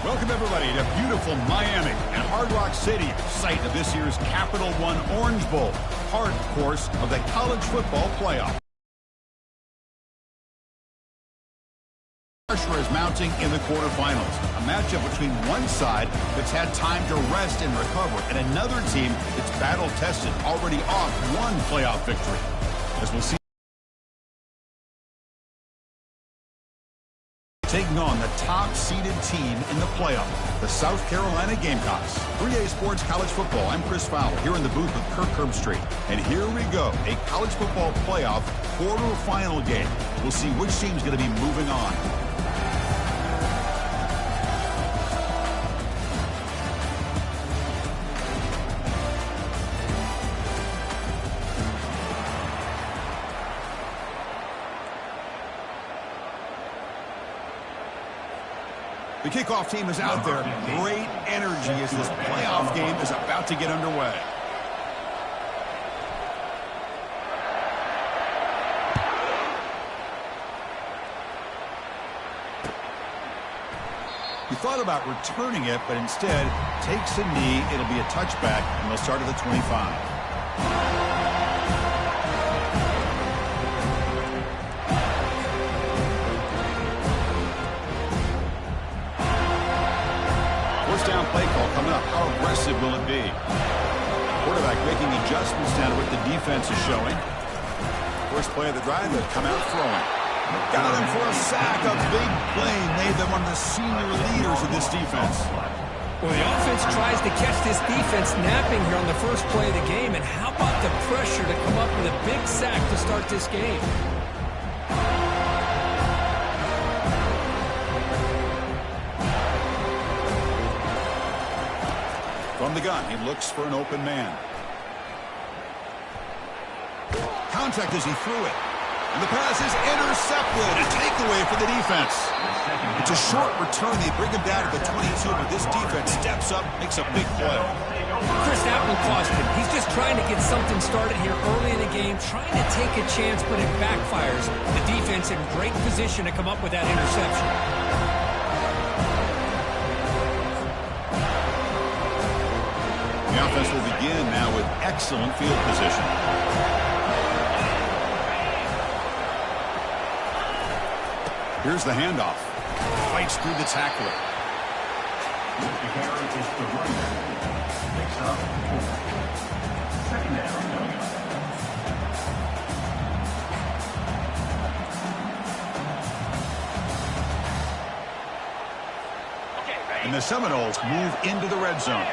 Welcome, everybody, to beautiful Miami and Hard Rock Stadium, site of this year's Capital One Orange Bowl, part, of course, of the college football playoff. Pressure is mounting in the quarterfinals, a matchup between one side that's had time to rest and recover, and another team that's battle-tested, already off one playoff victory. As we'll see, taking on the top-seeded team in the playoff, the South Carolina Gamecocks. 3A Sports College Football, I'm Chris Fowler, here in the booth with Kirk Herbstreit. And here we go, a college football playoff quarterfinal game. We'll see which team's going to be moving on. The kickoff team is out there. Great energy as this playoff game is about to get underway. He thought about returning it, but instead takes a knee. It'll be a touchback, and they'll start at the 25. Down play call coming up. How aggressive will it be? Quarterback making adjustments down to what the defense is showing. First play of the drive, they'll come out throwing. Got him for a sack. A big play made them one of the senior leaders of this defense. Well, the offense tries to catch this defense napping here on the first play of the game. And how about the pressure to come up with a big sack to start this game? From the gun, he looks for an open man. Contact as he threw it. And the pass is intercepted. A takeaway for the defense. It's a short return. They bring him down to the 22, but this defense steps up, makes a big play. Chris, that one cost him. He's just trying to get something started here early in the game, trying to take a chance, but it backfires. The defense in great position to come up with that interception. The offense will begin now with excellent field position. Here's the handoff. Fights through the tackler. And the Seminoles move into the red zone.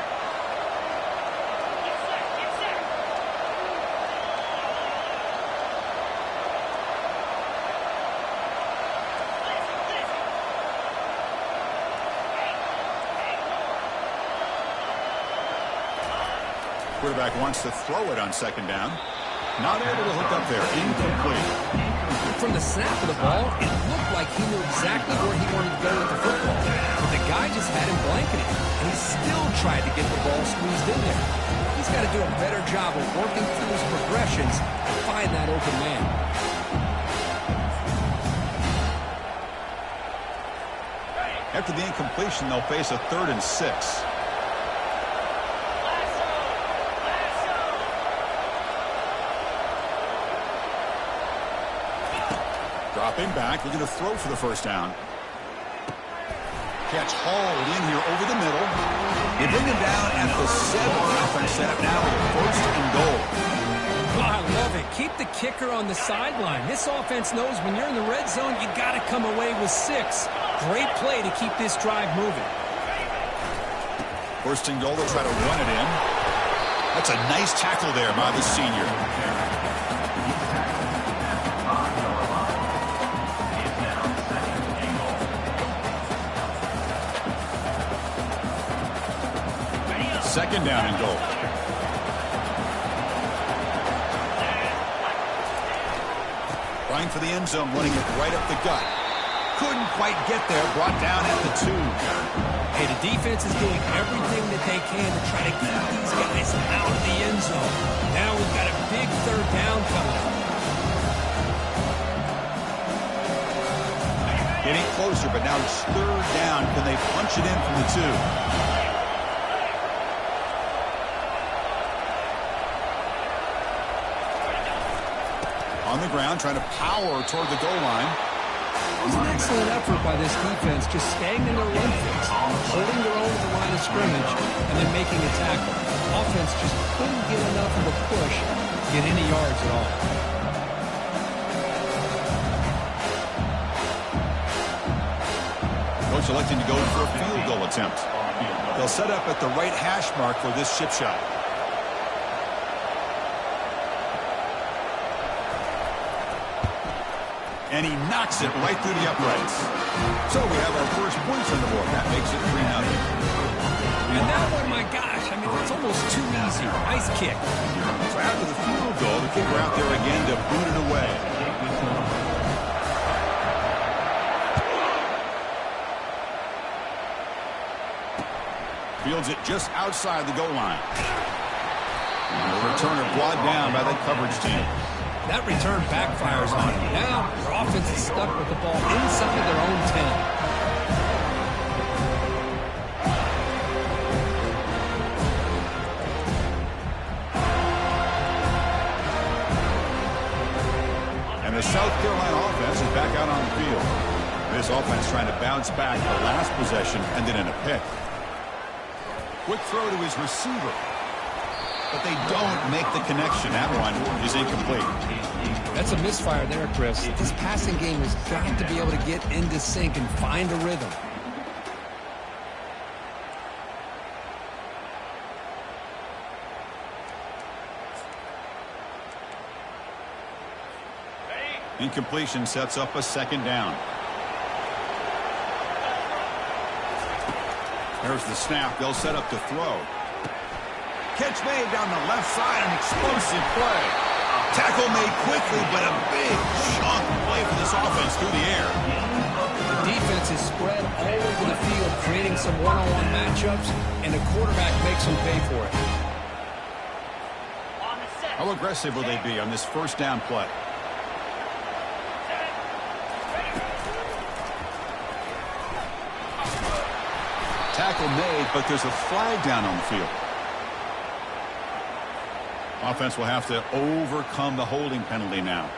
Quarterback wants to throw it on second down. Not able to hook up there. Incomplete. From the snap of the ball, it looked like he knew exactly where he wanted to go with the football. But the guy just had him blanketed, and he still tried to get the ball squeezed in there. He's got to do a better job of working through his progressions to find that open man. After the incompletion, they'll face a 3rd and 6. Dropping back, looking to throw for the first down. Catch hauled in here over the middle. They bring him down at the 7. Offense set up now with a 1st and goal. Oh, I love it. Keep the kicker on the sideline. This offense knows when you're in the red zone, you got to come away with 6. Great play to keep this drive moving. 1st and goal, they'll try to run it in. That's a nice tackle there by the senior. Second down and goal. Trying for the end zone, running it right up the gut. Couldn't quite get there, brought down at the 2. Hey, the defense is doing everything that they can to try to keep these guys out of the end zone. Now we've got a big 3rd down coming up. Getting closer, but now it's third down. Can they punch it in from the 2? On the ground, trying to power toward the goal line. It was an excellent effort by this defense, just staying in their run fix, holding their own at the line of scrimmage, and then making a tackle. Offense just couldn't get enough of a push to get any yards at all. Coach electing to go for a field goal attempt. They'll set up at the right hash mark for this chip shot. And he knocks it right through the uprights. So we have our first points on the board. That makes it 3-0. And that one, my gosh, I mean, it's almost too easy. Nice kick. So after the field goal, the kicker out there again to boot it away. Fields it just outside the goal line. And the returner brought down by that coverage team. That return backfires on him. Now, their offense is stuck with the ball inside their own 10. And the South Carolina offense is back out on the field. This offense trying to bounce back. The last possession ended in a pick. Quick throw to his receiver. But they don't make the connection. That one is incomplete. That's a misfire there, Chris. This passing game has got to be able to get into sync and find a rhythm. Incompletion sets up a second down. There's the snap. They'll set up to throw. Catch made down the left side, an explosive play. Tackle made quickly, but a big chunk play for this offense through the air. The defense is spread all over the field, creating some one-on-one matchups, and the quarterback makes them pay for it. How aggressive will they be on this first down play? Tackle made, but there's a flag down on the field. Offense will have to overcome the holding penalty now.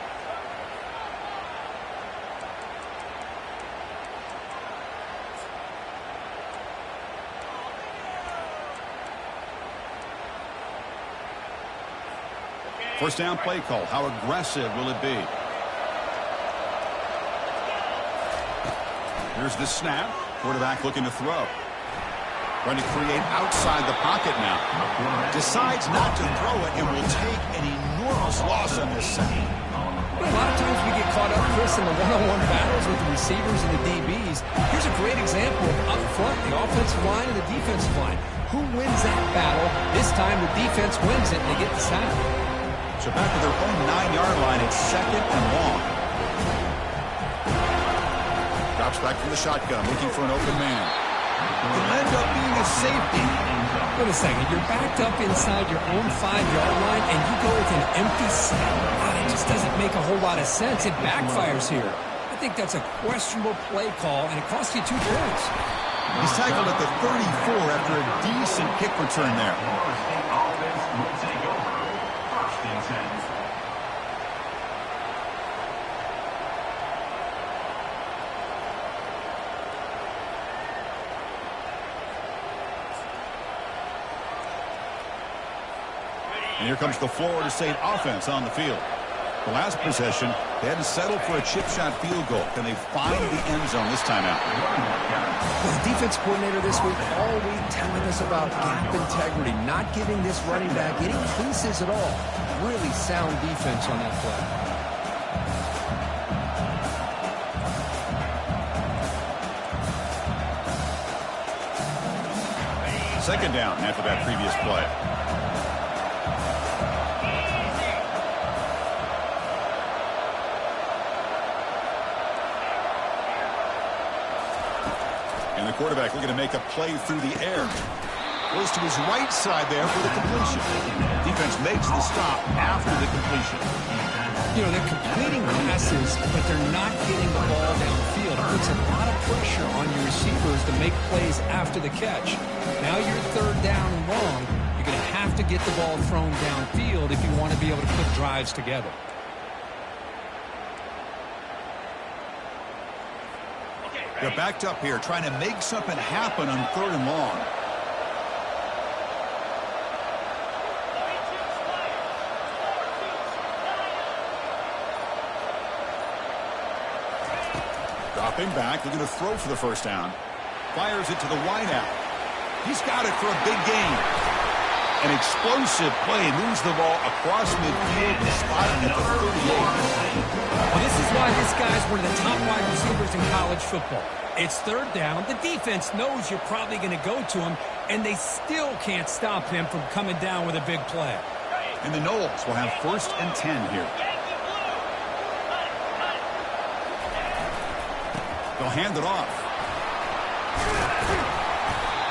First down play call. How aggressive will it be? Here's the snap. Quarterback looking to throw. Trying to create outside the pocket now. Decides not to throw it and will take an enormous loss on this sack. A lot of times we get caught up, Chris, in the one-on-one battles with the receivers and the DBs. Here's a great example of up front, the offensive line and the defensive line. Who wins that battle? This time the defense wins it and they get the sack. So back to their own 9-yard line. It's second and long. Drops back from the shotgun, looking for an open man. It'll end up being a safety. Wait a second. You're backed up inside your own 5-yard line, and you go with an empty set. It just doesn't make a whole lot of sense. It backfires here. I think that's a questionable play call, and it costs you 2 points. He's tackled at the 34 after a decent kick return there. And here comes the Florida State offense on the field. The last possession, they had to settle for a chip shot field goal. Can they find the end zone this time out? Well, the defense coordinator this week all week telling us about gap integrity, not giving this running back any pieces at all. Really sound defense on that play. Second down after that previous play. And the quarterback looking to make a play through the air. Goes to his right side there for the completion. Defense makes the stop after the completion. You know, they're completing passes, but they're not getting the ball downfield. downfield. It puts a lot of pressure on your receivers to make plays after the catch. Now you're third down and long. You're going to have to get the ball thrown downfield if you want to be able to put drives together. They're backed up here, trying to make something happen on third and long. Dropping back, they're going to throw for the first down. Fires it to the wideout. He's got it for a big gain. An explosive play, moves the ball across midfield and spotting at the 38. Well, this is why this guy's one of the top wide receivers in college football. It's third down. The defense knows you're probably going to go to him, and they still can't stop him from coming down with a big play. And the Knowles will have 1st and 10 here. They'll hand it off.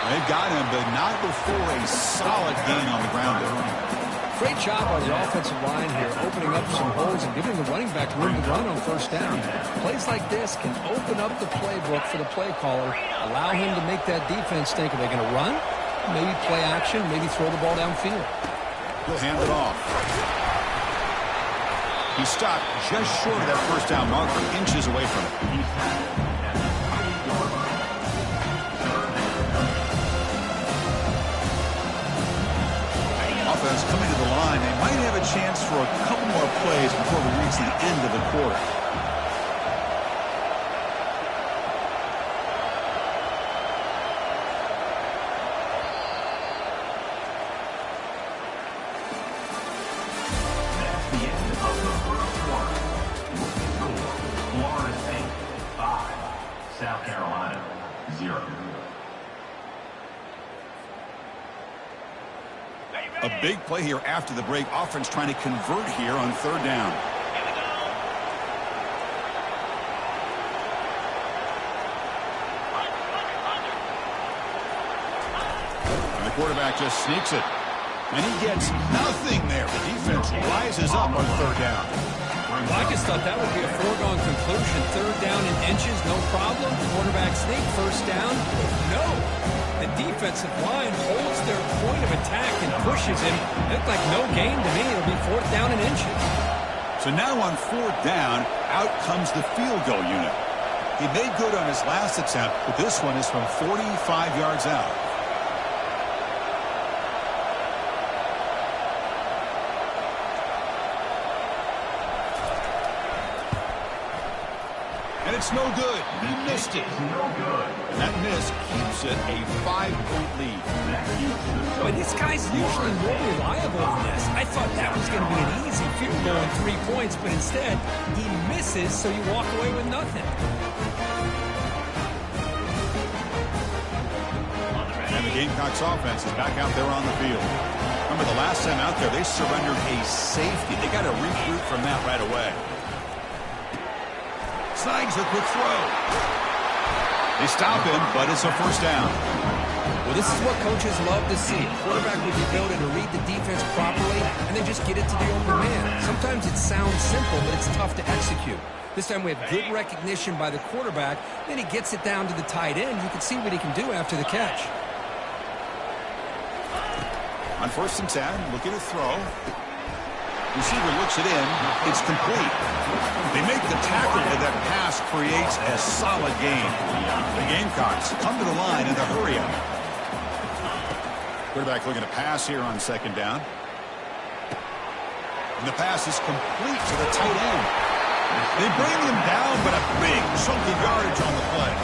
They've got him, but not before a solid gain on the ground there. Great job on the offensive line here, opening up some holes and giving the running back room to run on first down. Plays like this can open up the playbook for the play caller, allow him to make that defense think, are they going to run? Maybe play action, maybe throw the ball downfield. He'll hand it off. He stopped just short of that first down marker, inches away from it. Offense coming to the line. They might have a chance for a couple more plays before we reach the end of the quarter. That's the end of the first quarter. Florida State 5, South Carolina 0. A big play here after the break. Offense trying to convert here on third down. And the quarterback just sneaks it. And he gets nothing there. The defense rises up on third down. Well, I just thought that would be a foregone conclusion. Third down in inches, no problem. Quarterback sneak, first down. No. The defensive line holds their point of attack and pushes him. It looked like no gain to me. It'll be 4th down in inches. So now on 4th down, out comes the field goal unit. He made good on his last attempt, but this one is from 45 yards out. And it's no good. He missed it. And that miss keeps it a 5-point lead. But this guy's usually more reliable than this. I thought that was going to be an easy field goal and 3 points, but instead, he misses, so you walk away with nothing. And the Gamecocks offense is back out there on the field. Remember the last time out there, they surrendered a safety. They got to regroup from that right away. Snags a quick throw. They stop him, but it's a first down. Well, this is what coaches love to see. A quarterback with the ability to read the defense properly and then just get it to the open man. Sometimes it sounds simple, but it's tough to execute. This time we have good recognition by the quarterback. Then he gets it down to the tight end. You can see what he can do after the catch. On 1st and 10, looking to throw. Receiver looks it in. It's complete. They make the tackle, and that pass creates a solid gain. The Gamecocks come to the line in the hurry up. Quarterback looking to pass here on 2nd down. And the pass is complete to the tight end. They bring him down, but a big chunk of yardage on the play.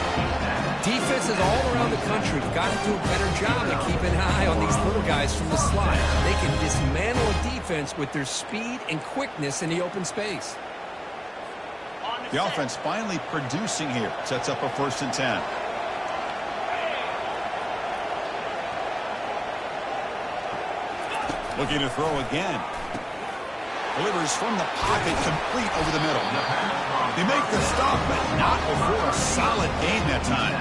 Defenses all around the country have got to do a better job of keeping an eye on these little guys from the slot. They can dismantle a defense with their speed and quickness in the open space. The offense finally producing here. Sets up a 1st and 10. Looking to throw again. Delivers from the pocket, complete over the middle. They make the stop, but not before a solid gain that time.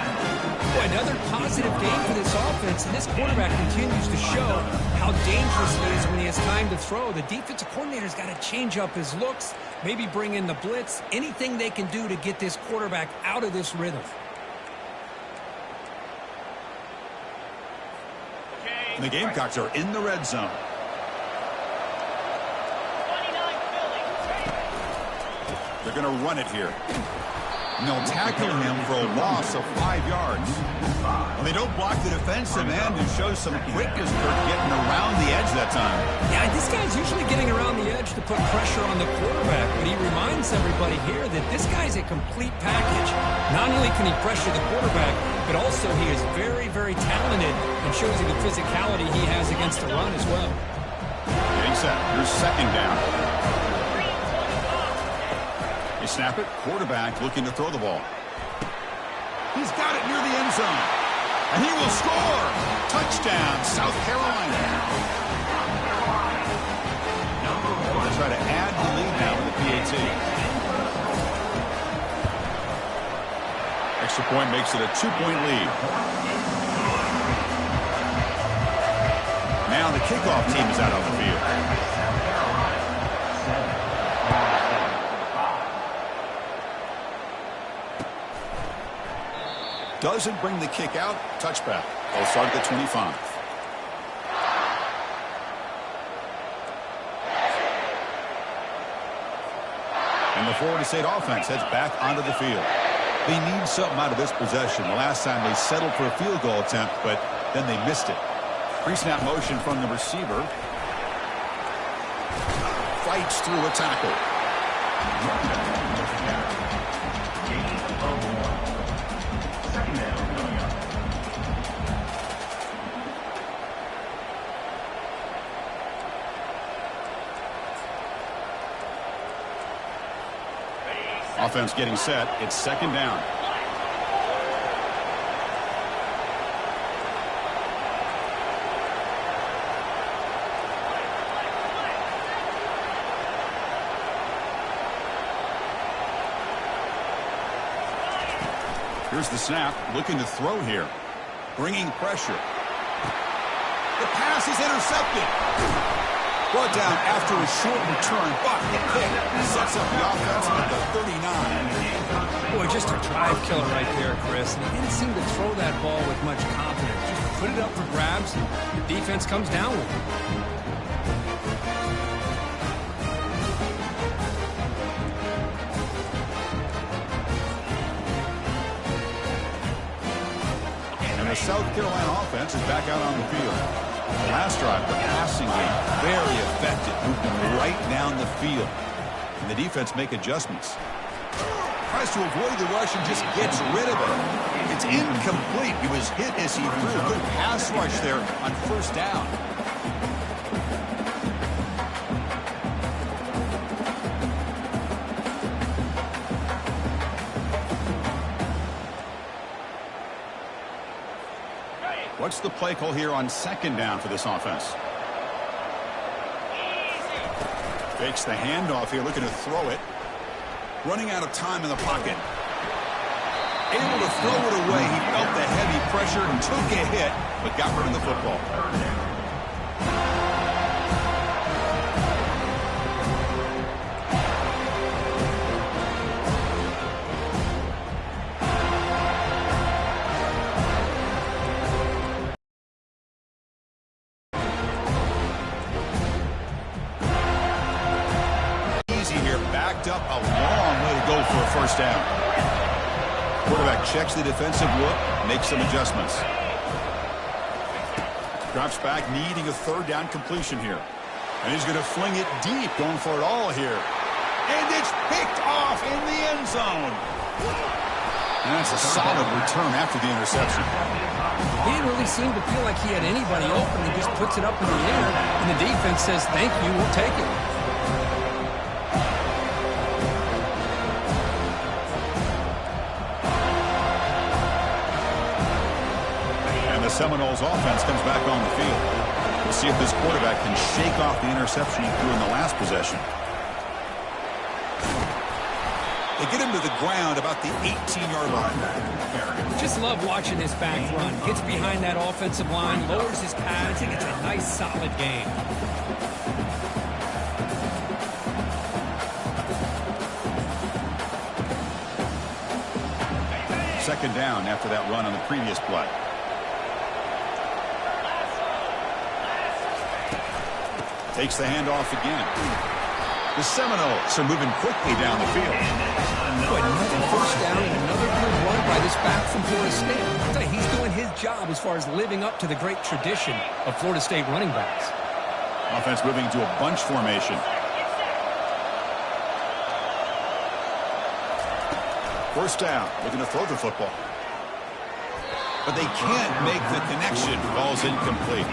Boy, another positive game for this offense, and this quarterback continues to show how dangerous he is when he has time to throw. The defensive coordinator's got to change up his looks, maybe bring in the blitz, anything they can do to get this quarterback out of this rhythm. And the Gamecocks are in the red zone. They're going to run it here. And they'll tackle him for a loss of 5 yards. And they don't block the defensive end, who shows some quickness for getting around the edge that time. Yeah, this guy's usually getting around the edge to put pressure on the quarterback, but he reminds everybody here that this guy's a complete package. Not only can he pressure the quarterback, but also he is very, very talented and shows you the physicality he has against the run as well. Getting set. Here's second down. They snap it. Quarterback looking to throw the ball. He's got it near the end zone. And he will score. Touchdown, South Carolina. They'll try to add the lead now with the PAT. Extra point makes it a 2-point lead. Now the kickoff team is out on the field. Doesn't bring the kick out. Touchback. They'll start at the 25. And the Florida State offense heads back onto the field. They need something out of this possession. The last time they settled for a field goal attempt, but then they missed it. Pre-snap motion from the receiver. Fights through a tackle. Offense getting set. It's second down. Here's the snap. Looking to throw here. Bringing pressure. The pass is intercepted. Brought down after a short return, but the pick sets up the offense at the 39. Boy, just a drive killer right there, Chris. And he didn't seem to throw that ball with much confidence. Just put it up for grabs, and the defense comes down with it. And the South Carolina offense is back out on the field. The last drive, the passing game, very effective. Moved them right down the field. And the defense make adjustments. Tries to avoid the rush and just gets rid of it. It's incomplete. He was hit as he threw. Good pass rush there on first down. What's the play call here on second down for this offense? Fakes the handoff here, looking to throw it. Running out of time in the pocket. Able to throw it away. He felt the heavy pressure and took a hit, but got rid of the football. Up a long way to go for a first down. Quarterback checks the defensive look, makes some adjustments. Drops back, needing a third down completion here. And he's going to fling it deep, going for it all here. And it's picked off in the end zone. And that's a solid return after the interception. He didn't really seem to feel like he had anybody open. He just puts it up in the air, and the defense says, thank you, we'll take it. Seminoles offense comes back on the field. We'll see if this quarterback can shake off the interception he threw in the last possession. They get him to the ground about the 18-yard line. Just love watching this back run. Gets behind that offensive line, lowers his pads, and it's a nice, solid game. Second down after that run on the previous play. Takes the handoff again. The Seminoles are moving quickly down the field. Another first down and another good run by this back from Florida State. I'll tell you, he's doing his job as far as living up to the great tradition of Florida State running backs. Offense moving to a bunch formation. First down, looking to throw the football. But they can't make the connection. Ball's incomplete.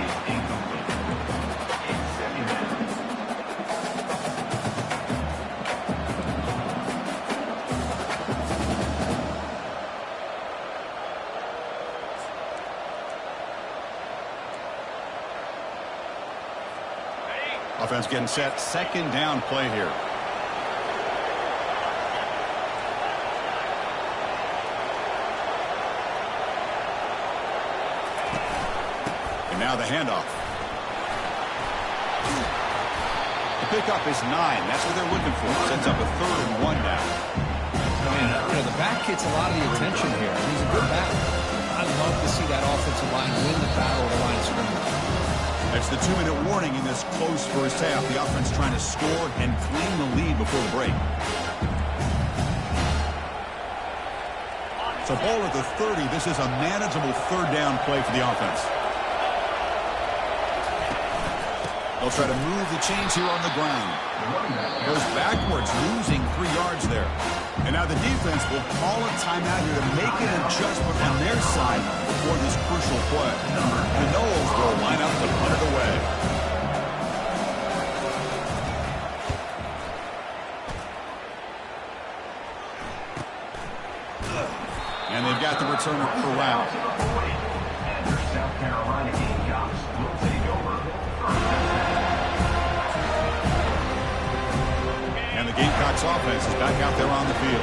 Offense getting set. Second down play here. And now the handoff. The pickup is 9. That's what they're looking for. Sets up a 3rd and 1 now. Man, the back gets a lot of the attention here. He's a good back. I love to see that offensive line win the battle of the line of scrimmage. That's the 2-minute warning in this close first half. The offense trying to score and claim the lead before the break. So ball at the 30. This is a manageable 3rd down play for the offense. They'll try to move the chains here on the ground. Goes backwards, losing 3 yards there. And now the defense will call a timeout here to make an adjustment on their side before this crucial play. The Noles will line up to punt it away. And they've got the returner corralled. South Carolina Gamecocks will take over. And the Gamecocks offense is back out there on the field.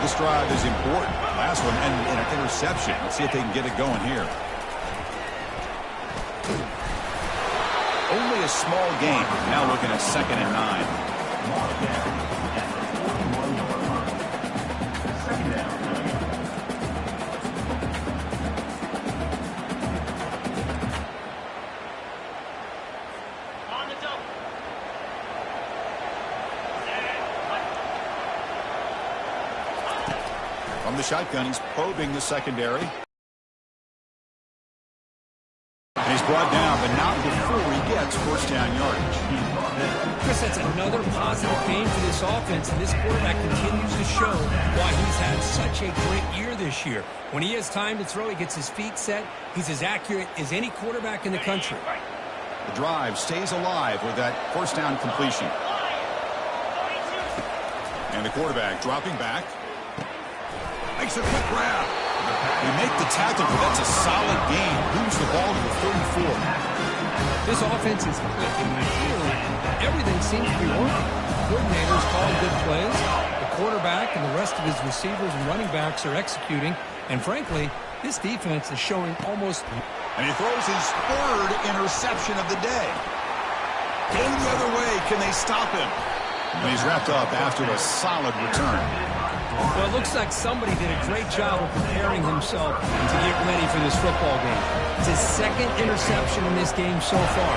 This drive is important. Last one and an interception. Let's see if they can get it going here. Only a small game. Now looking at 2nd and 9. From the shotgun, he's probing the secondary. And he's brought down, but not before he gets first down yardage. Chris, that's another positive game for this offense, and this quarterback continues to show why he's had such a great year this year. When he has time to throw, he gets his feet set. He's as accurate as any quarterback in the country. The drive stays alive with that first down completion. And the quarterback dropping back. Makes a quick grab. They make the tackle, but that's a solid gain. Moves the ball to the 34. This offense is clicking. Everything seems to be working. Coordinators calling good plays. The quarterback and the rest of his receivers and running backs are executing. And frankly, this defense is showing almost... And he throws his 3rd interception of the day. Going the other way. Can they stop him? And he's wrapped up after a solid return. Well, it looks like somebody did a great job of preparing himself to get ready for this football game. It's his 2nd interception in this game so far.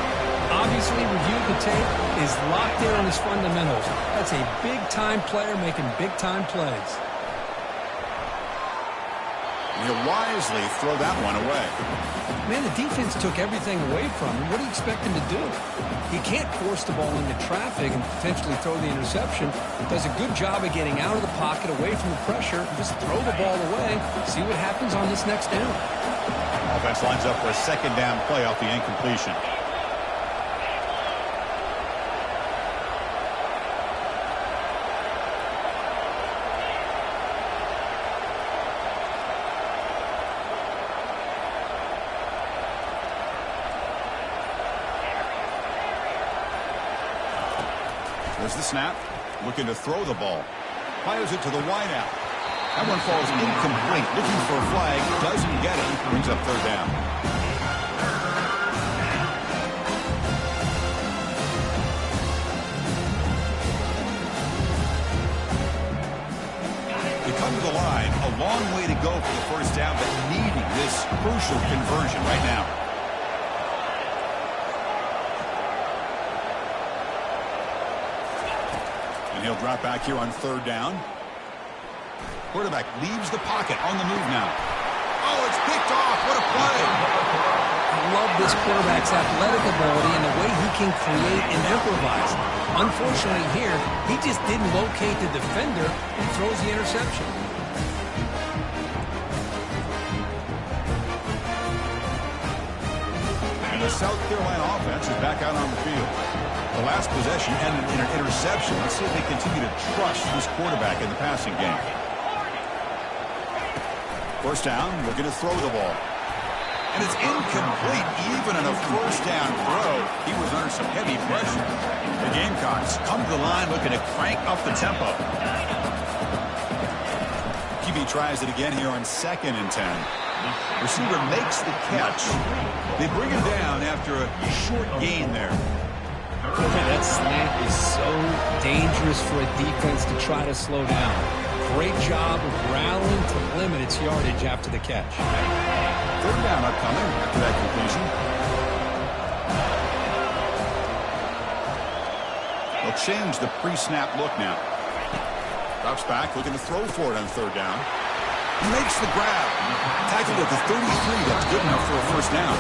Obviously, reviewed the tape, is locked in on his fundamentals. That's a big-time player making big-time plays. And he'll wisely throw that one away. Man, the defense took everything away from him. What do you expect him to do? He can't force the ball into traffic and potentially throw the interception. Does a good job of getting out of the pocket, away from the pressure, and just throw the ball away. See what happens on this next down. Offense lines up for a 2nd down play off the incompletion. There's the snap. Looking to throw the ball. Fires it to the wideout. That one falls incomplete. Looking for a flag. Doesn't get it. Brings up third down. They come to the line. A long way to go for the first down, but needing this crucial conversion right now. And he'll drop back here on third down. Quarterback leaves the pocket on the move now. Oh, it's picked off. What a play. I love this quarterback's athletic ability and the way he can create and improvise. Unfortunately here, he just didn't locate the defender and throws the interception. And the South Carolina offense is back out on the field. The last possession ended in an interception. Let's see if they continue to trust this quarterback in the passing game. First down, looking to throw the ball. And it's incomplete. Even on a first down throw, he was under some heavy pressure. The Gamecocks come to the line looking to crank up the tempo. QB tries it again here on 2nd and 10. Receiver makes the catch. They bring him down after a short gain there. That slant is so dangerous for a defense to try to slow down. Great job of rallying to limit its yardage after the catch. Third down upcoming after that completion. They'll change the pre-snap look now. Drops back, looking to throw for it on third down. He makes the grab. Tackled at the 33. That's good enough for a first down.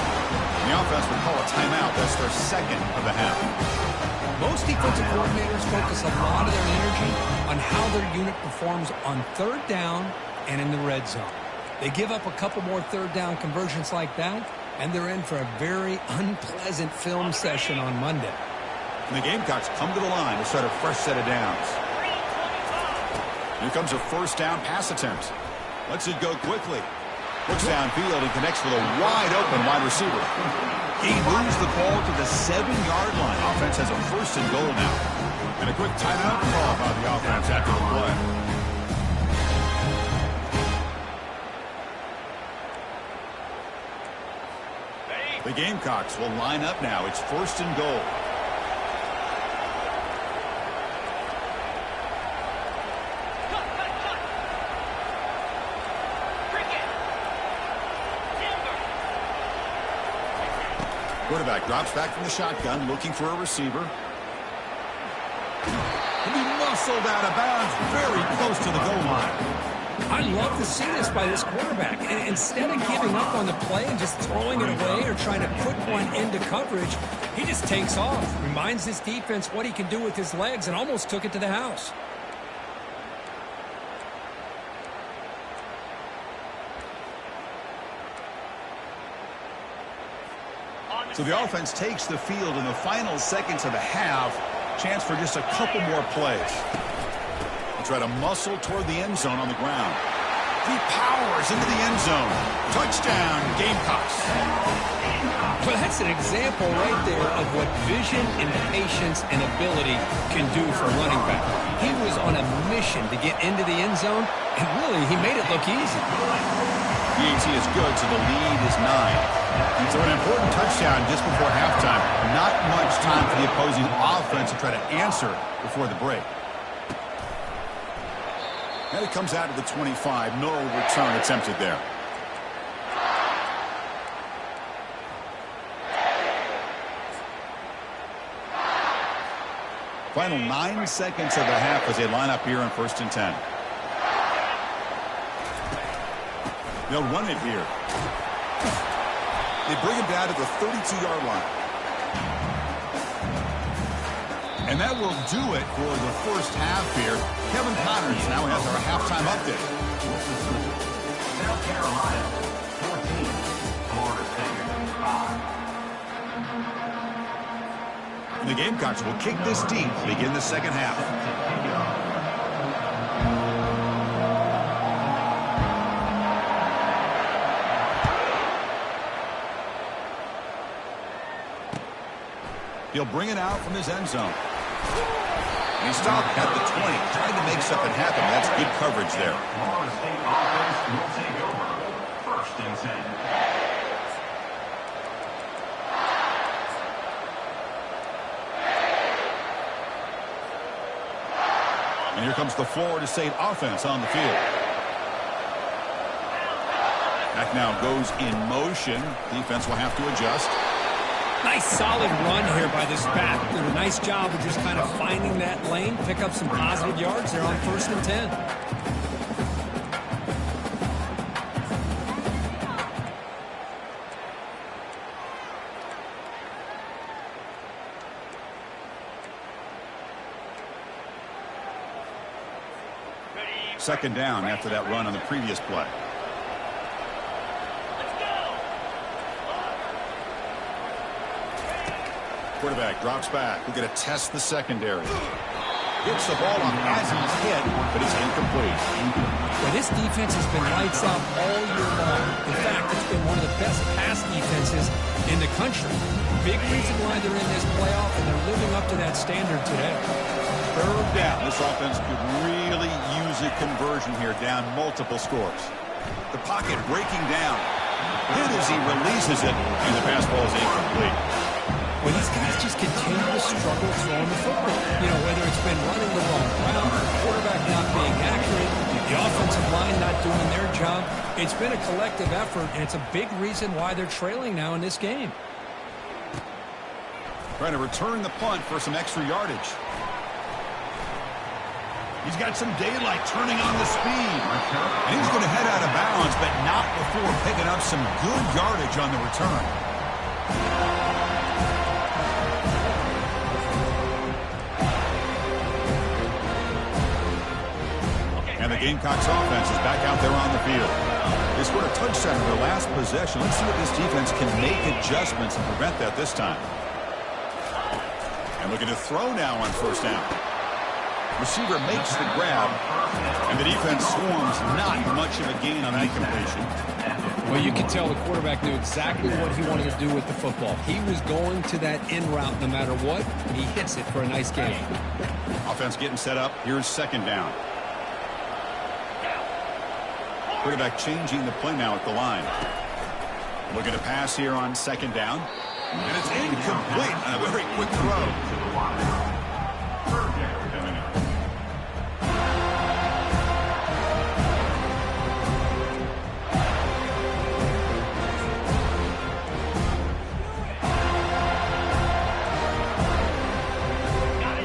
The offense would call a timeout. That's their second of the half. Most defensive coordinators focus a lot of their energy on how their unit performs on third down and in the red zone. They give up a couple more third down conversions like that, and they're in for a very unpleasant film session on Monday. And the Gamecocks come to the line to start a fresh set of downs. Here comes a first down pass attempt. Lets it go quickly. Looks downfield and connects with a wide-open wide receiver. He moves the ball to the 7-yard line. Offense has a first and goal now. And a quick timeout call by the offense after the play. The Gamecocks will line up now. It's first and goal. Quarterback drops back from the shotgun, looking for a receiver. And he muscled out of bounds, very close to the goal line. I love to see this by this quarterback. And instead of giving up on the play and just throwing it away or trying to put one into coverage, he just takes off, reminds his defense what he can do with his legs, and almost took it to the house. So the offense takes the field in the final seconds of the half. Chance for just a couple more plays. They try to muscle toward the end zone on the ground. He powers into the end zone. Touchdown, Gamecocks. Well, that's an example right there of what vision and patience and ability can do for a running back. He was on a mission to get into the end zone, and really, he made it look easy. The AT is good, so the lead is 9. So an important touchdown just before halftime. Not much time for the opposing offense to try to answer before the break. And it comes out of the 25. No return attempted there. Final 9 seconds of the half as they line up here on 1st and 10. They'll run it here. They bring him down to the 32-yard line. And that will do it for the first half here. Kevin Connors now has our halftime update. South Carolina, 14. Florida State, 5. And the Gamecocks will kick this deep to begin the second half. He'll bring it out from his end zone. He stopped at the 20, trying to make something happen. That's good coverage there. Florida State offense will take over. 1st and 10. And here comes the Florida State offense on the field. Back now goes in motion. Defense will have to adjust. Nice solid run here by this back. Did a nice job of just kind of finding that lane, pick up some positive yards there on 1st and 10. Second down after that run on the previous play. Quarterback drops back. We're going to test the secondary. Gets the ball off as he's hit, but it's incomplete. Well, this defense has been lights out all year long. In fact, it's been one of the best pass defenses in the country. Big reason why they're in this playoff, and they're living up to that standard today. Third down. This offense could really use a conversion here, down multiple scores. The pocket breaking down. Hit as he releases it, and the pass ball is incomplete. Well, these guys just continue to struggle throwing the football. You know, whether it's been running the wrong route, quarterback not being accurate, the offensive line not doing their job. It's been a collective effort, and it's a big reason why they're trailing now in this game. Trying to return the punt for some extra yardage. He's got some daylight turning on the speed. And he's going to head out of bounds, but not before picking up some good yardage on the return. And the Gamecocks offense is back out there on the field. They scored a touchdown in their last possession. Let's see if this defense can make adjustments and prevent that this time. And looking to throw now on 1st down. Receiver makes the grab, and the defense swarms. Not much of a gain on that completion. Well, you can tell the quarterback knew exactly what he wanted to do with the football. He was going to that in route no matter what. He hits it for a nice gain. Offense getting set up. Here's 2nd down. Quarterback changing the play now at the line. Looking to pass here on 2nd down. And it's incomplete on a very quick throw.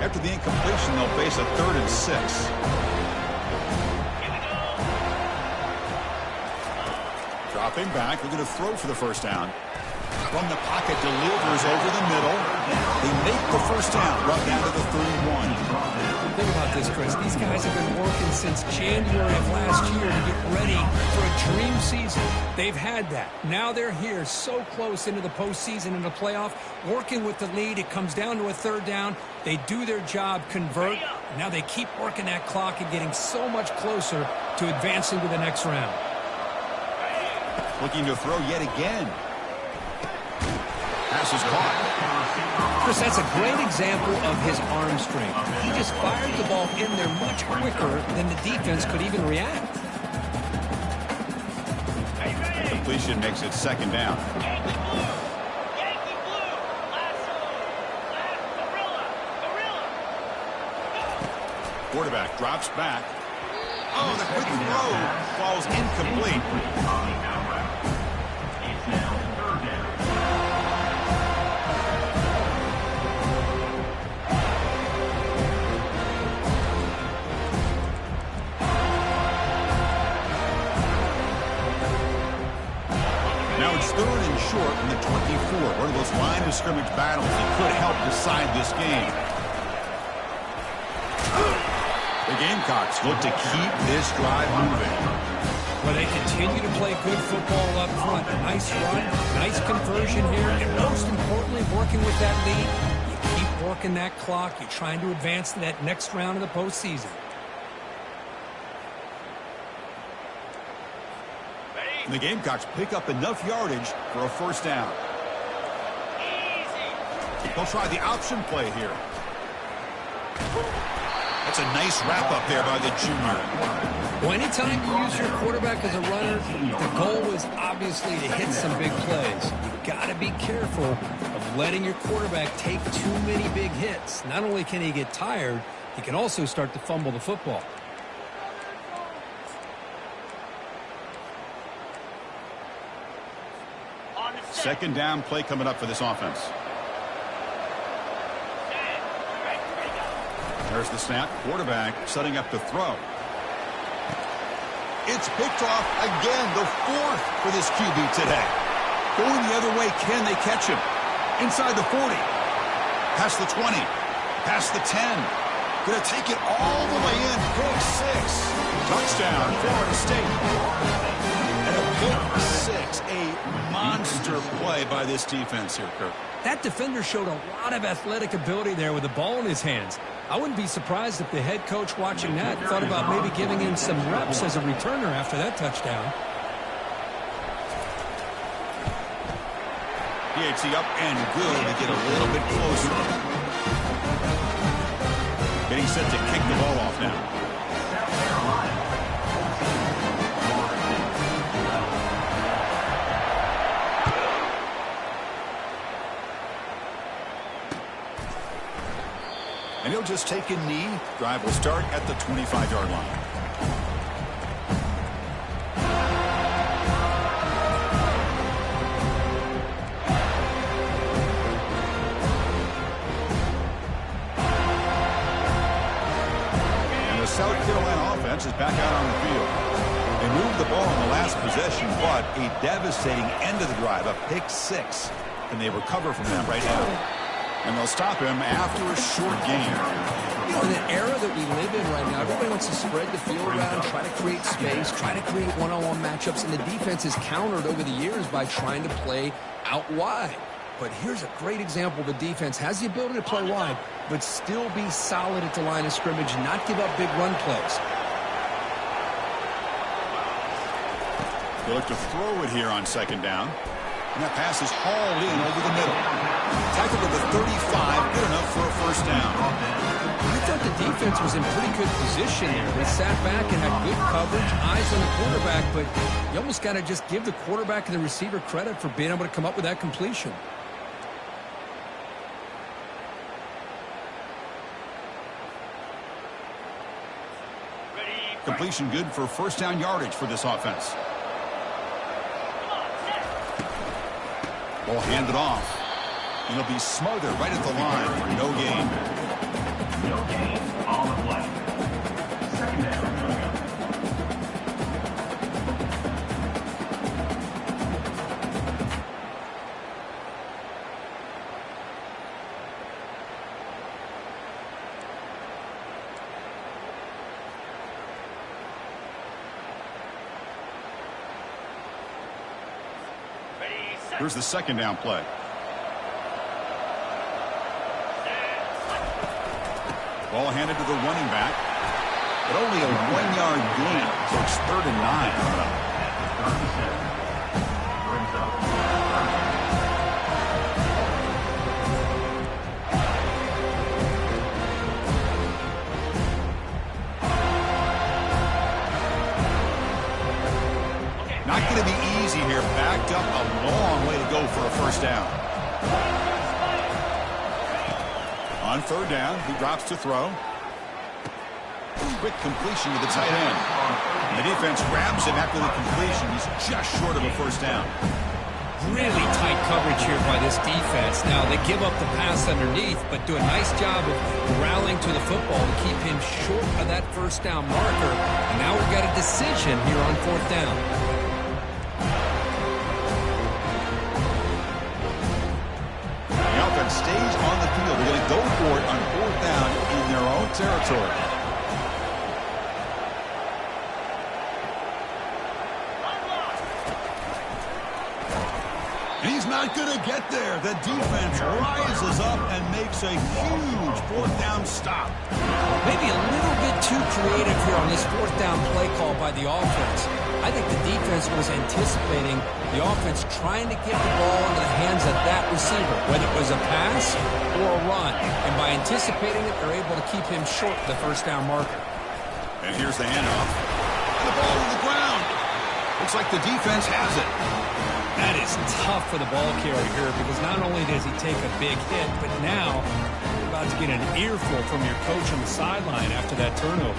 After the incompletion, they'll face a 3rd and 6. Dropping back, looking to throw for the 1st down. From the pocket, delivers over the middle. They make the 1st down, brought down to the 31. Think about this, Chris. These guys have been working since January of last year to get ready for a dream season. They've had that. Now they're here, so close into the postseason and the playoff, working with the lead. It comes down to a 3rd down. They do their job, convert. Now they keep working that clock and getting so much closer to advancing to the next round. Looking to throw yet again. Pass is caught. Chris, that's a great example of his arm strength. He just fired the ball in there much quicker than the defense could even react. The completion makes it 2nd down. Quarterback drops back. Oh, the quick throw falls incomplete. Now it's 3rd and short in the 24. One of those line of scrimmage battles that could help decide this game. The Gamecocks look to keep this drive moving. Well, they continue to play good football up front. A nice run, nice conversion here, and most importantly, working with that lead. You keep working that clock. You're trying to advance to that next round of the postseason. The Gamecocks pick up enough yardage for a 1st down. They'll try the option play here. That's a nice wrap-up there by the junior. Well, anytime you use your quarterback as a runner, the goal is obviously to hit some big plays. You've got to be careful of letting your quarterback take too many big hits. Not only can he get tired, he can also start to fumble the football. Second down play coming up for this offense. There's the snap. Quarterback setting up to throw. It's picked off again, the fourth for this QB today. Going the other way, can they catch him? Inside the 40. Past the 20. Past the 10. Going to take it all the way in. Pick six. Touchdown, Florida State. And a pick six. A monster play by this defense here, Kirk. That defender showed a lot of athletic ability there with the ball in his hands. I wouldn't be surprised if the head coach watching that thought about maybe giving him some reps as a returner after that touchdown. PHC up and good to get a little bit closer. Getting set to kick the ball off now. And he'll just take a knee. Drive will start at the 25-yard line. And the South Carolina offense is back out on the field. They moved the ball in the last possession, but a devastating end of the drive, a pick six. And they recover from that right now. And they'll stop him after a short game. In the era that we live in right now, everybody wants to spread the field around, try to create space, try to create one-on-one matchups, and the defense is countered over the years by trying to play out wide. But here's a great example. The defense has the ability to play wide, but still be solid at the line of scrimmage, not give up big run plays. They look to throw it here on second down. And that pass is hauled in over the middle. Tackled at the 35, good enough for a first down. I thought the defense was in pretty good position there. They sat back and had good coverage, eyes on the quarterback, but you almost got to just give the quarterback and the receiver credit for being able to come up with that completion. Completion good for first down yardage for this offense. Ball handed off. And it'll be smothered right at the line for no gain. No gain on the play. Second down. Here's the second down play. Ball handed to the running back. But only a 1-yard gain. So it's 3rd and 9 coming up. Not going to be easy here. Backed up a long way to go for a first down. On third down, he drops to throw. Quick completion to the tight end. And the defense grabs him after the completion. He's just short of a first down. Really tight coverage here by this defense. Now, they give up the pass underneath, but do a nice job of rallying to the football to keep him short of that first down marker. And now we've got a decision here on fourth down. Stays on the field. They're going to go for it on fourth down in their own territory. And he's not going to get there. The defense rises up and makes a huge fourth down stop. Maybe a little bit too creative here on this fourth down play call by the offense. I think the defense was anticipating the offense trying to get the ball into the hands of that receiver, whether it was a pass or a run. And by anticipating it, they're able to keep him short of the first down marker. And here's the handoff. And the ball to the ground. Looks like the defense has it. That is tough for the ball carrier here because not only does he take a big hit, but now you're about to get an earful from your coach on the sideline after that turnover.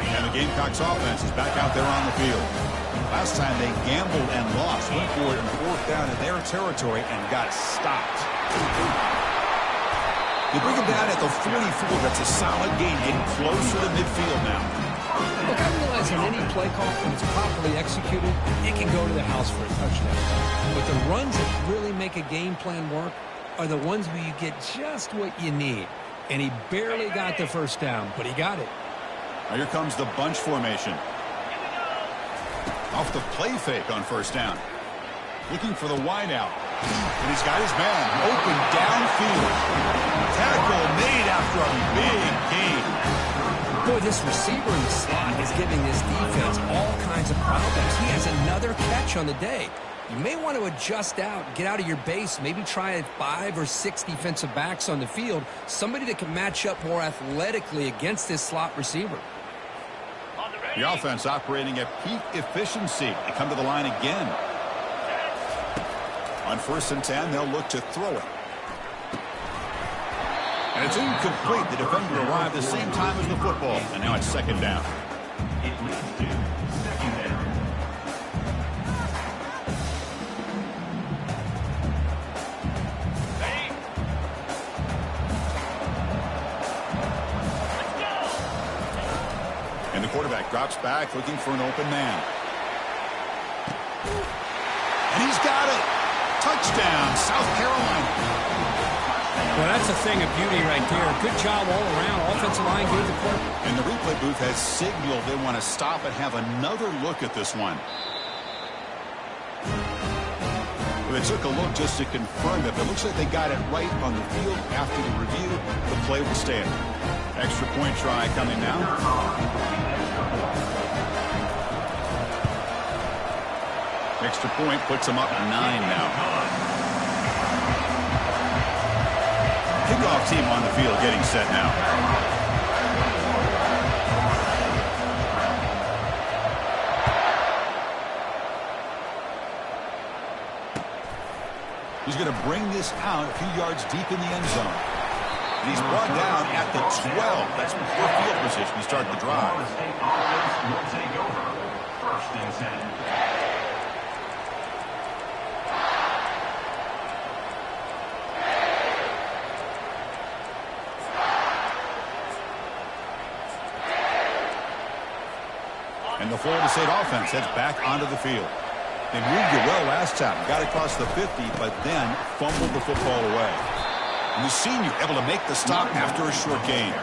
And the Gamecocks offense is back out there on the field. Last time they gambled and lost, went for it in 4th down in their territory and got stopped. They bring him down at the 44. That's a solid gain, getting closer to midfield now. Look, I realize on any play call, when it's properly executed, it can go to the house for a touchdown. But the runs that really make a game plan work are the ones where you get just what you need. And he barely got the first down, but he got it. Now here comes the bunch formation. Off the play fake on 1st down. Looking for the wideout. And he's got his man open downfield. Tackle made after a big gain. Boy, this receiver in the slot is giving this defense all kinds of problems. He has another catch on the day. You may want to adjust out, get out of your base, maybe try 5 or 6 defensive backs on the field, somebody that can match up more athletically against this slot receiver. The offense operating at peak efficiency. They come to the line again. On 1st and 10, they'll look to throw it. And it's incomplete. The defender arrived the same time as the football. And now it's 2nd down. It leads to 2nd down. And the quarterback drops back looking for an open man. And he's got it. Touchdown, South Carolina. Well, that's a thing of beauty right there. Good job all around. Offensive line gave the play. And the replay booth has signaled they want to stop and have another look at this one. Well, they took a look just to confirm it, but it looks like they got it right on the field. After the review, the play will stand. Extra point try coming now. Extra point puts them up 9 now. Kickoff team on the field getting set now. He's going to bring this out a few yards deep in the end zone. And he's brought down at the 12. That's before field position to start the drive. The State offense will take over 1st and 10. And the Florida State offense heads back onto the field. They moved it well last time. Got across the 50, but then fumbled the football away. And the senior able to make the stop after a short gain.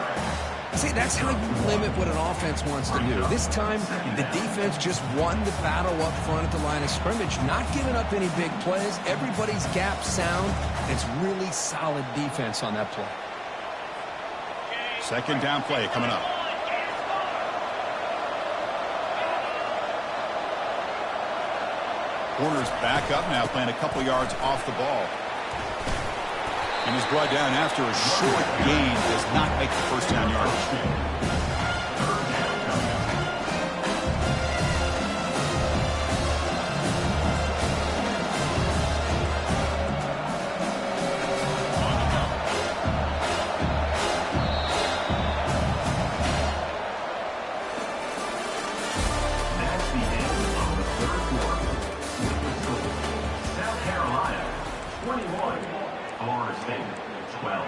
See, that's how you limit what an offense wants to do. This time, the defense just won the battle up front at the line of scrimmage, not giving up any big plays. Everybody's gap sound. It's really solid defense on that play. 2nd down play coming up. Corner's back up now, playing a couple yards off the ball. And he's brought down after a short gain. Does not make the 1st down yardage. That's the end of the 3rd quarter. With the score, South Carolina 21, Florida State 12.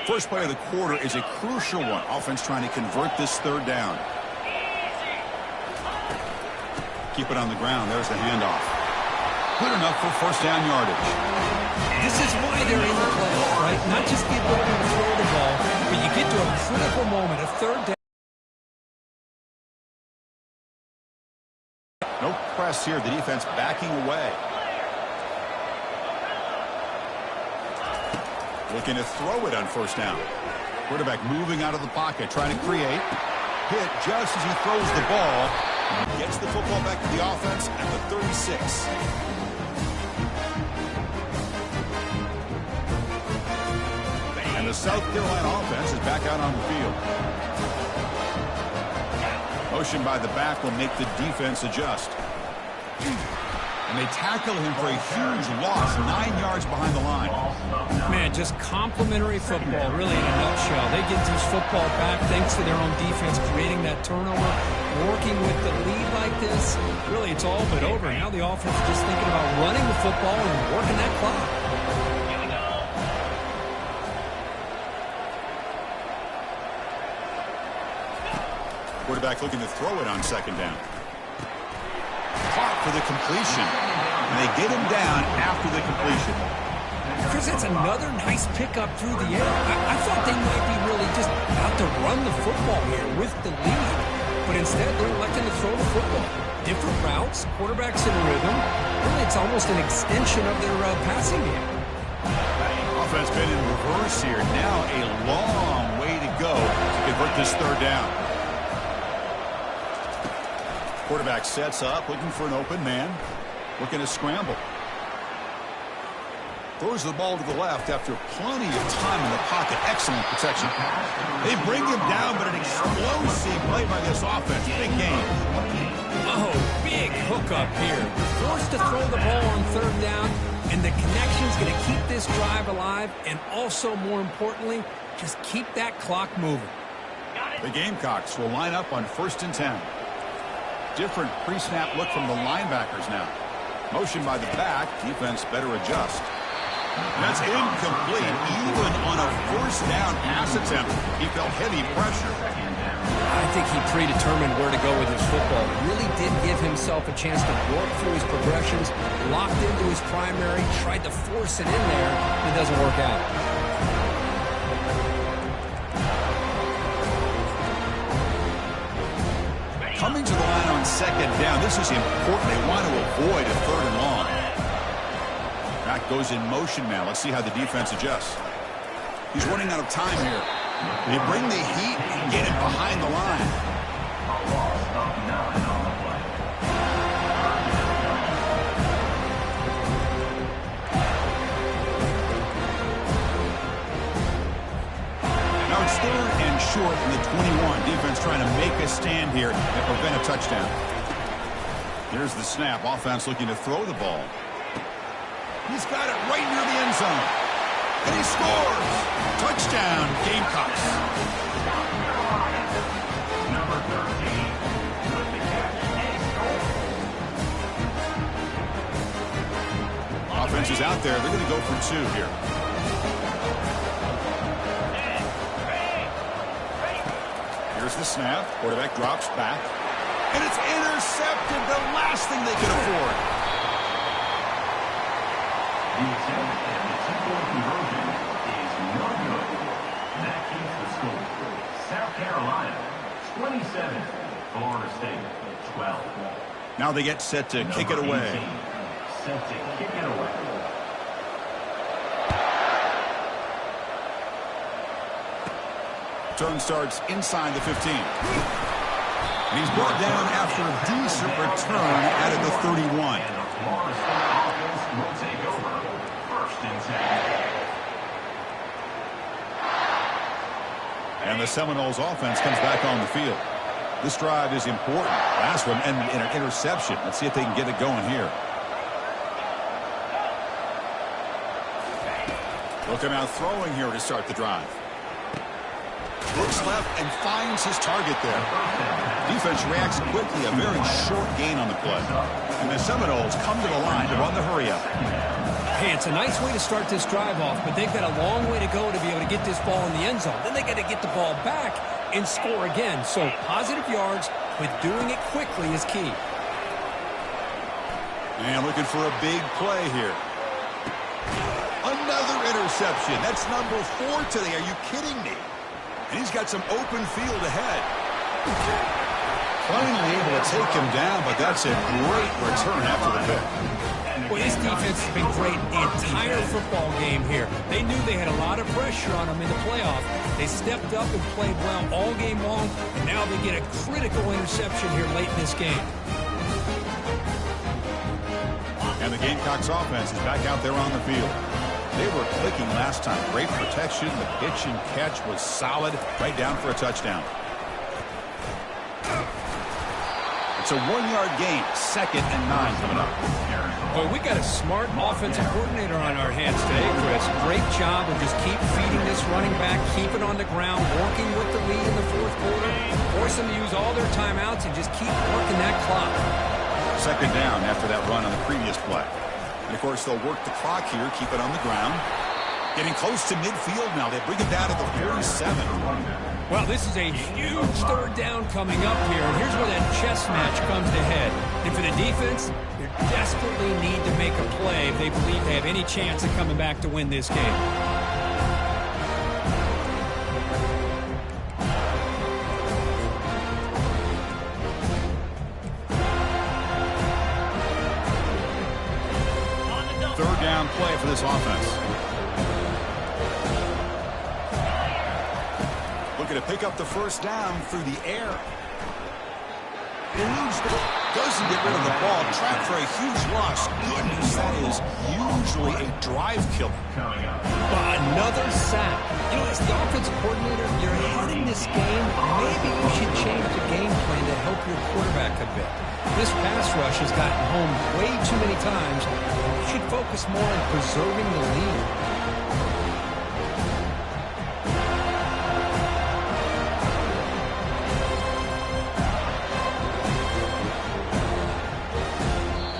First play of the quarter is a crucial one. Offense trying to convert this 3rd down. Keep it on the ground. There's the handoff. Good enough for 1st down yardage. This is why they're in the play, right? Not just the ability to throw the ball, but you get to a critical moment moment. A third down. No press here. The defense backing away. Looking to throw it on first down. Quarterback moving out of the pocket, trying to create. Hit just as he throws the ball. Gets the football back to the offense at the 36. And the South Carolina offense is back out on the field. Motion by the back will make the defense adjust. And they tackle him for a huge loss, 9 yards behind the line. Man, just complimentary football, really, in a nutshell. They get this football back thanks to their own defense, creating that turnover, working with the lead like this. Really, it's all but over. Now the offense is just thinking about running the football and working that clock. Quarterback looking to throw it on second down. Caught for the completion. And they get him down after the completion. Chris, that's another nice pickup through the air. I thought they might be really just out to run the football here with the lead. But instead, they're electing to throw the football. Different routes, quarterbacks in rhythm. Really, it's almost an extension of their passing game. Offense been in reverse here. Now a long way to go to convert this third down. Quarterback sets up, looking for an open man. Looking to scramble. Throws the ball to the left after plenty of time in the pocket. Excellent protection. They bring him down, but an explosive play by this offense. Big game. Oh, big hookup here. Forced to throw the ball on third down, and the connection's going to keep this drive alive, and also, more importantly, just keep that clock moving. The Gamecocks will line up on 1st and 10. Different pre-snap look from the linebackers now. Motion by the back. Defense better adjust. That's incomplete. Even on a first down pass attempt, he felt heavy pressure. I think he predetermined where to go with his football. Really did give himself a chance to work through his progressions, locked into his primary, tried to force it in there, and it doesn't work out. Coming to the line on second down. This is important. They want to avoid a third and long. Back goes in motion now. Let's see how the defense adjusts. He's running out of time here. They bring the heat and get him behind the line. A loss of 9 on the play. Now it's 3rd and short from the 21. Defense trying to make a stand here and prevent a touchdown. Here's the snap. Offense looking to throw the ball. He's got it right near the end zone. And he scores. Touchdown, Gamecocks. Number 13 with the catch and score. Offense is out there. They're going to go for 2 here. Here's the snap. Quarterback drops back. And it's intercepted. The last thing they can afford. The attempt at the 2-point conversion is no good. That keeps the score. South Carolina, 27. Florida State, 12. Now they get set to kick it away. 18, set to kick it away. Turn starts inside the 15. And he's brought down after a decent return out of the 31. And the Florida State offense will take over. 1st and 10. And the Seminoles offense comes back on the field. This drive is important. Last one and an interception. Let's see if they can get it going here. Looking out throwing here to start the drive. Looks left and finds his target there. Defense reacts quickly. A very short gain on the play. And the Seminoles come to the line to run the hurry-up. Hey, it's a nice way to start this drive off, but they've got a long way to go to be able to get this ball in the end zone. Then they got to get the ball back and score again. So positive yards, but doing it quickly is key. And looking for a big play here. Another interception. That's number 4 today. Are you kidding me? And he's got some open field ahead. Finally able to take him down, but that's a great return after the pick. Well, this defense has been great the entire football game here. They knew they had a lot of pressure on them in the playoff. They stepped up and played well all game long, and now they get a critical interception here late in this game. And the Gamecocks offense is back out there on the field. They were clicking last time. Great protection. The pitch and catch was solid. Right down for a touchdown. It's a 1-yard gain. 2nd and 9 coming up. Well, we got a smart offensive coordinator on our hands today, Chris. Great job of just keep feeding this running back, keep it on the ground, working with the lead in the fourth quarter, force them to use all their timeouts, and just keep working that clock. 2nd down after that run on the previous play. And, of course, they'll work the clock here, keep it on the ground. Getting close to midfield now. They bring it down to the 47. Well, this is a huge 3rd down coming up here. And here's where that chess match comes to head. And for the defense, they desperately need to make a play if they believe they have any chance of coming back to win this game. Third down play for this offense. Looking to pick up the 1st down through the air. Doesn't get rid of the ball. Trapped for a huge loss. Goodness, that is usually a drive killer. Another sack. You know, as the offensive coordinator, you're ahead in this game. Maybe you should change the game plan to help your quarterback a bit. This pass rush has gotten home way too many times. You should focus more on preserving the lead.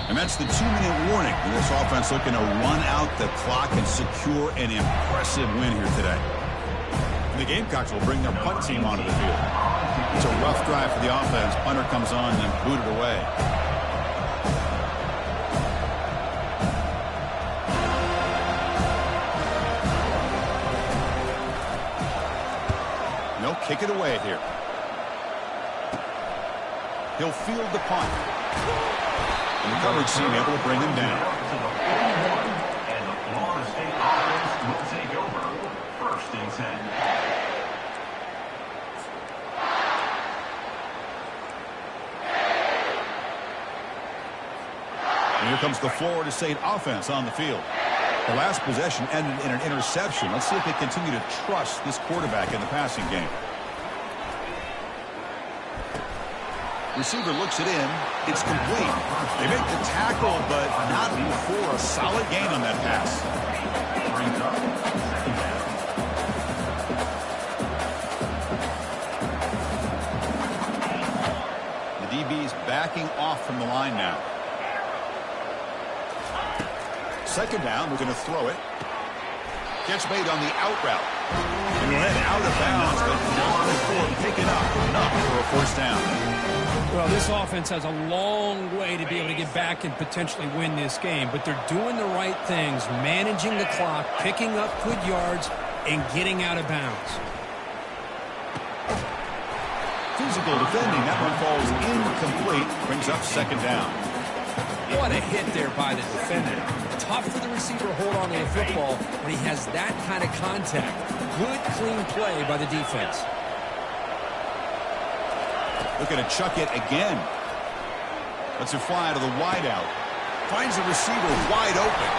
And that's the 2-minute warning. And this offense looking to run out the clock and secure an impressive win here today. The Gamecocks will bring their punt team onto the field. It's a rough drive for the offense. Punter comes on and booted away. They'll kick it away here. He'll field the punt. And the coverage team able to bring him down. And the Florida State offense will take over. 1st and 10. And here comes the Florida State offense on the field. The last possession ended in an interception. Let's see if they continue to trust this quarterback in the passing game. Receiver looks it in. It's complete. They make the tackle, but not before a solid gain on that pass. The DB's backing off from the line now. 2nd down, we're going to throw it. Catch made on the out route. And led out of bounds, but not before picking up enough for a 1st down. Well, this offense has a long way to be able to get back and potentially win this game, but they're doing the right things, managing the clock, picking up good yards, and getting out of bounds. Physical defending. That one falls incomplete. Brings up 2nd down. What a hit there by the defender. Tough for the receiver to hold on to the football when he has that kind of contact. Good, clean play by the defense. Looking to chuck it again. Lets it fly to the wideout. Finds the receiver wide open.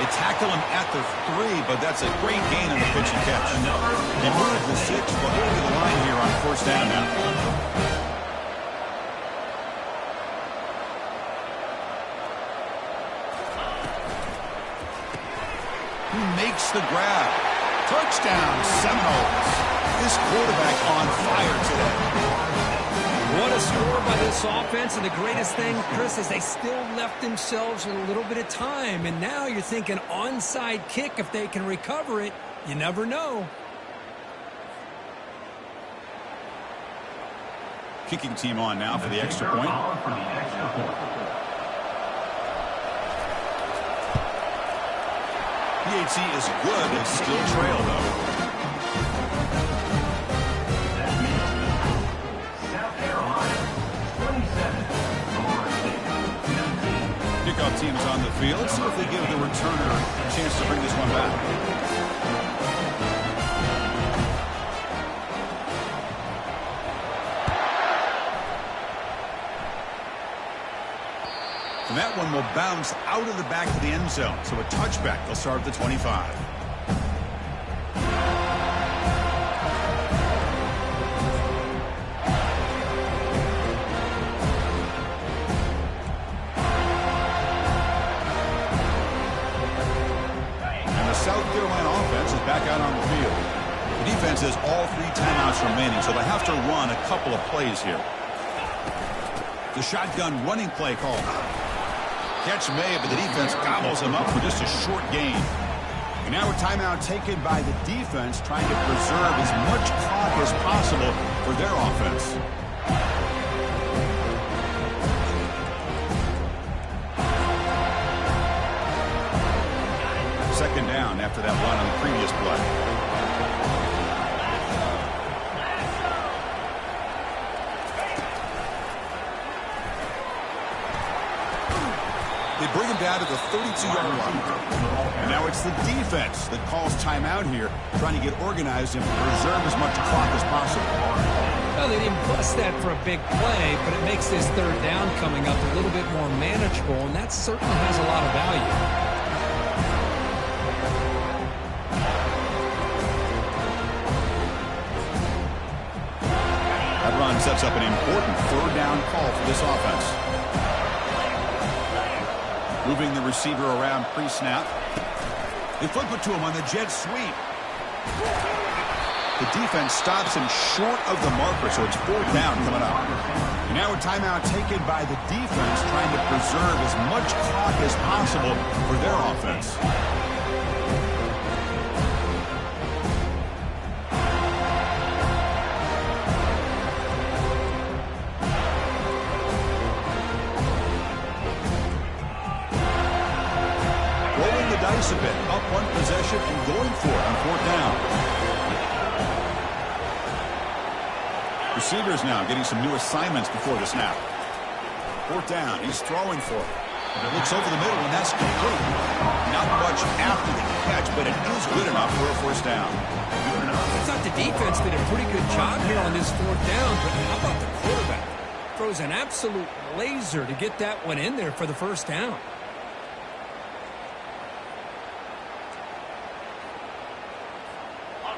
They tackle him at the 3, but that's a great gain on the pitch and catch. They move the 6, but he'll be the line here on 1st down now. He makes the grab. Touchdown, Seminoles. This quarterback on fire today. What a score by this offense, and the greatest thing, Chris, is they still left themselves a little bit of time, and now you're thinking onside kick if they can recover it. You never know. Kicking team on now for the extra point. PAT is good. They still trail, though. field. See if they give the returner a chance to bring this one back. And that one will bounce out of the back of the end zone. So a touchback. They'll start at the 25. And the South Carolina offense is back out on the field. The defense has all 3 timeouts remaining, so they have to run a couple of plays here. The shotgun running play call. Catch made, but the defense gobbles him up for just a short gain. And now a timeout taken by the defense, trying to preserve as much clock as possible for their offense. Second down after that run on the previous play. They bring him down to the 32-yard line. And now it's the defense that calls timeout here, trying to get organized and preserve as much clock as possible. Well, they didn't bust that for a big play, but it makes this third down coming up a little bit more manageable, and that certainly has a lot of value. That run sets up an important third down call for this offense. Moving the receiver around pre-snap. They flip it to him on the jet sweep. The defense stops him short of the marker, so it's fourth down coming up. And now a timeout taken by the defense, trying to preserve as much clock as possible for their offense. A bit, up one possession and going for it on fourth down. Receivers now getting some new assignments before the snap. Fourth down, he's throwing for it. Looks over the middle, and that's complete. Not much after the catch, but it is good enough for a first down. I thought the defense did a pretty good job here on this fourth down, but how about the quarterback? Throws an absolute laser to get that one in there for the first down.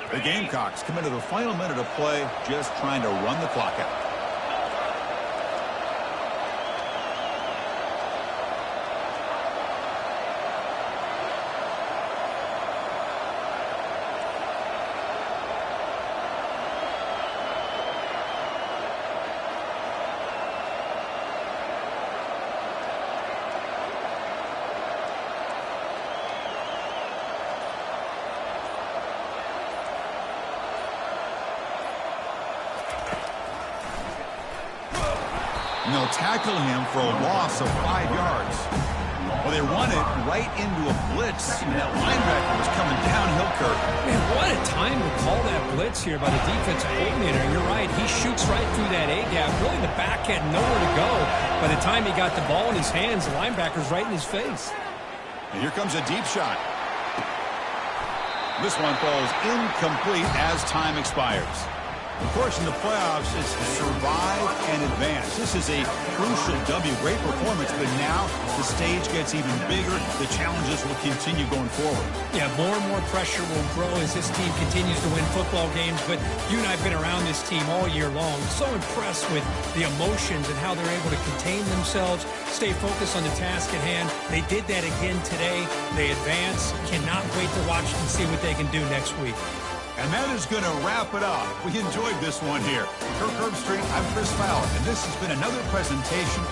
The Gamecocks come into the final minute of play, just trying to run the clock out. And they'll tackle him for a loss of 5 yards. Well, they run it right into a blitz, and that linebacker was coming downhill, Kirk. Man, what a time to call that blitz here by the defensive coordinator. You're right, he shoots right through that A-gap. Really, the back had nowhere to go. By the time he got the ball in his hands, the linebacker's right in his face. And here comes a deep shot. This one falls incomplete as time expires. Of course, in the playoffs, it's survive and advance. This is a crucial W. Great performance, but now the stage gets even bigger. The challenges will continue going forward. Yeah, more and more pressure will grow as this team continues to win football games. But you and I have been around this team all year long. So impressed with the emotions and how they're able to contain themselves, stay focused on the task at hand. They did that again today. They advance. Cannot wait to watch and see what they can do next week. And that is going to wrap it up. We enjoyed this one here. Kirk Herbstreit, I'm Chris Fowler, and this has been another presentation